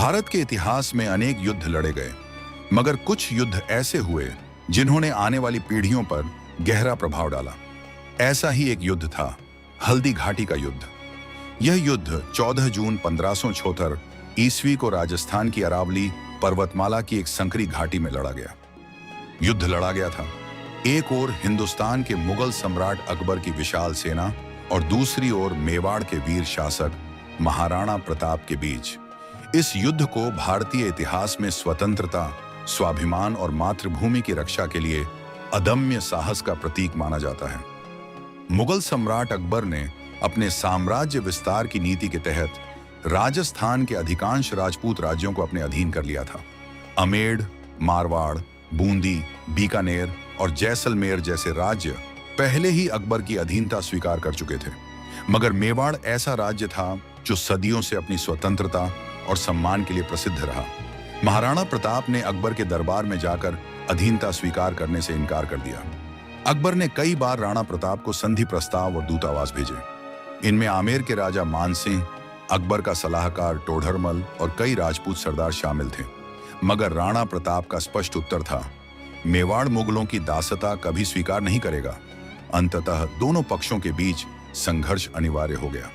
भारत के इतिहास में अनेक युद्ध लड़े गए, मगर कुछ युद्ध ऐसे हुए जिन्होंने आने वाली पीढ़ियों पर गहरा प्रभाव डाला। ऐसा ही एक युद्ध था हल्दी घाटी का युद्ध। यह युद्ध 14 जून 1576 ईस्वी को राजस्थान की अरावली पर्वतमाला की एक संकरी घाटी में लड़ा गया। युद्ध लड़ा गया था एक ओर हिंदुस्तान के मुगल सम्राट अकबर की विशाल सेना और दूसरी ओर मेवाड़ के वीर शासक महाराणा प्रताप के बीच। इस युद्ध को भारतीय इतिहास में स्वतंत्रता, स्वाभिमान और मातृभूमि की रक्षा के लिए अदम्य साहस का प्रतीक माना जाता है। मुगल सम्राट अकबर ने अपने साम्राज्य विस्तार की नीति के तहत राजस्थान के अधिकांश राजपूत राज्यों को अपने अधीन कर लिया था। अमेड़, मारवाड़, बूंदी, बीकानेर और जैसलमेर जैसे राज्य पहले ही अकबर की अधीनता स्वीकार कर चुके थे, मगर मेवाड़ ऐसा राज्य था जो सदियों से अपनी स्वतंत्रता और सम्मान के लिए प्रसिद्ध रहा। महाराणा प्रताप ने अकबर के दरबार में जाकर अधीनता स्वीकार करने से इनकार कर दिया। अकबर ने कई बार राणा प्रताप को संधि प्रस्ताव और दूतावास भेजे। इनमें आमेर के राजा मानसिंह, अकबर का सलाहकार टोडरमल और कई राजपूत सरदार शामिल थे, मगर राणा प्रताप का स्पष्ट उत्तर था, मेवाड़ मुगलों की दासता कभी स्वीकार नहीं करेगा। अंततः दोनों पक्षों के बीच संघर्ष अनिवार्य हो गया।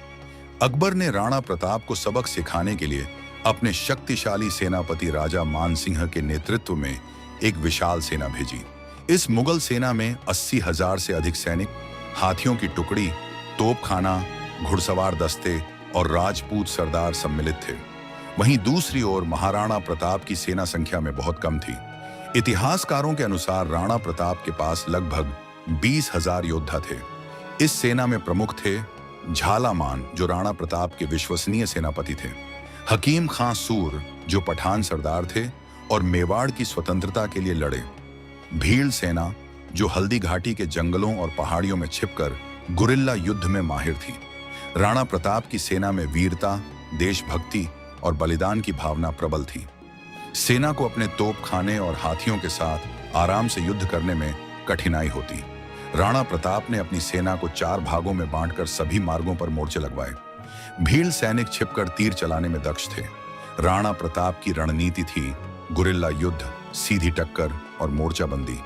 अकबर ने राणा प्रताप को सबक सिखाने के लिए अपने शक्तिशाली सेनापति राजा मानसिंह के नेतृत्व में एक विशाल सेना भेजी। इस मुगल सेना में 80,000 से अधिक सैनिक, हाथियों की टुकड़ी, तोपखाना, घुड़सवार दस्ते और राजपूत सरदार सम्मिलित थे। वहीं दूसरी ओर महाराणा प्रताप की सेना संख्या में बहुत कम थी। इतिहासकारों के अनुसार राणा प्रताप के पास लगभग 20,000 योद्धा थे। इस सेना में प्रमुख थे झालामान, जो राणा प्रताप के विश्वसनीय सेनापति थे, हकीम खां सूर, जो पठान सरदार थे और मेवाड़ की स्वतंत्रता के लिए लड़े, भील सेना, जो हल्दी घाटी के जंगलों और पहाड़ियों में छिपकर गुरिल्ला युद्ध में माहिर थी। राणा प्रताप की सेना में वीरता, देशभक्ति और बलिदान की भावना प्रबल थी। सेना को अपने तोपखाने और हाथियों के साथ आराम से युद्ध करने में कठिनाई होती। राणा प्रताप ने अपनी सेना को 4 भागों में बांटकर सभी मार्गों पर मोर्चे लगवाए। भील सैनिक छिपकर तीर चलाने में दक्ष थे। राणा प्रताप की रणनीति थी गुरिल्ला युद्ध, सीधी टक्कर और मोर्चाबंदी।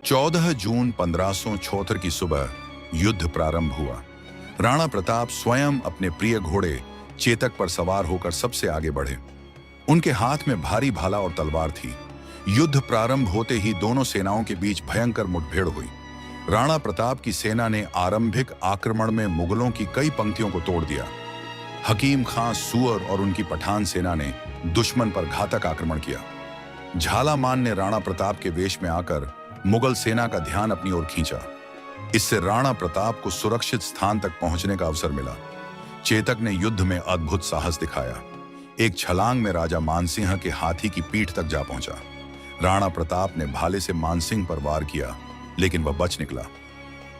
14 जून 1576 की सुबह युद्ध प्रारंभ हुआ। राणा प्रताप स्वयं अपने प्रिय घोड़े चेतक पर सवार होकर सबसे आगे बढ़े। उनके हाथ में भारी भाला और तलवार थी। युद्ध प्रारंभ होते ही दोनों सेनाओं के बीच भयंकर मुठभेड़ हुई। राणा प्रताप की सेना ने आरंभिक आक्रमण में मुगलों की कई पंक्तियों को तोड़ दिया। हकीम खां सूर और उनकी पठान सेना ने दुश्मन पर घातक आक्रमण किया। झालामान ने राणा प्रताप के वेश में आकर मुगल सेना का ध्यान अपनी ओर खींचा। इससे राणा प्रताप को सुरक्षित स्थान तक पहुंचने का अवसर मिला। चेतक ने युद्ध में अद्भुत साहस दिखाया। एक छलांग में राजा मानसिंह के हाथी की पीठ तक जा पहुंचा। राणा प्रताप ने भाले से मानसिंह पर वार किया, लेकिन वह बच निकला।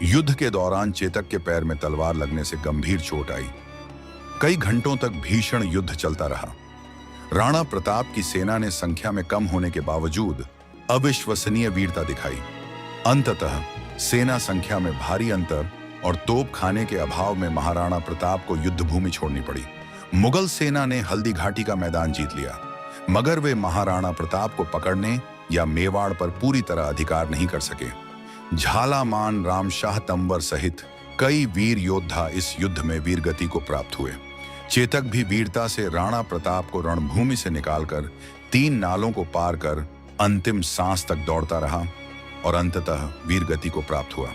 युद्ध के दौरान चेतक के पैर में तलवार लगने से गंभीर चोट आई। कई घंटों तक भीषण युद्ध चलता रहा। राणा प्रताप की सेना ने संख्या में कम होने के बावजूद अविश्वसनीय वीरता दिखाई। अंततः सेना संख्या में भारी अंतर और तोपखाने के अभाव में महाराणा प्रताप को युद्धभूमि छोड़नी पड़ी। मुगल सेना ने हल्दी घाटी का मैदान जीत लिया, मगर वे महाराणा प्रताप को पकड़ने या मेवाड़ पर पूरी तरह अधिकार नहीं कर सके। झालामान, रामशाह तंवर सहित कई वीर योद्धा इस युद्ध में वीरगति को प्राप्त हुए। चेतक भी वीरता से राणा प्रताप को रणभूमि से निकालकर 3 नालों को पार कर अंतिम सांस तक दौड़ता रहा और अंततः वीरगति को प्राप्त हुआ।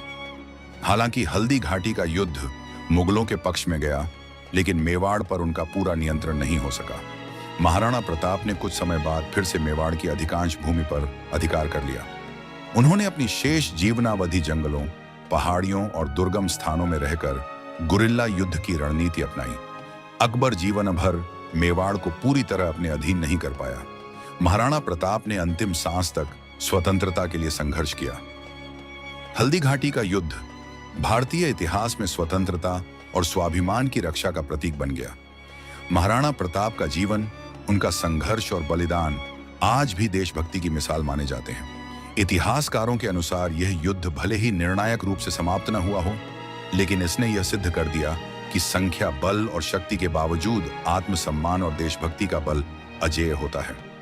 हालांकि हल्दी घाटी का युद्ध मुगलों के पक्ष में गया, लेकिन मेवाड़ पर उनका पूरा नियंत्रण नहीं हो सका। महाराणा प्रताप ने कुछ समय बाद फिर से मेवाड़ की अधिकांश भूमि पर अधिकार कर लिया। उन्होंने अपनी शेष जीवनावधि जंगलों, पहाड़ियों और दुर्गम स्थानों में रहकर गुरिल्ला युद्ध की रणनीति अपनाई। अकबर जीवन भर मेवाड़ को पूरी तरह अपने अधीन नहीं कर पाया। महाराणा प्रताप ने अंतिम सांस तक स्वतंत्रता के लिए संघर्ष किया। हल्दी घाटी का युद्ध भारतीय इतिहास में स्वतंत्रता और स्वाभिमान की रक्षा का प्रतीक बन गया। महाराणा प्रताप का जीवन, उनका संघर्ष और बलिदान आज भी देशभक्ति की मिसाल माने जाते हैं। इतिहासकारों के अनुसार यह युद्ध भले ही निर्णायक रूप से समाप्त न हुआ हो, लेकिन इसने यह सिद्ध कर दिया कि संख्या, बल और शक्ति के बावजूद आत्मसम्मान और देशभक्ति का बल अजेय होता है।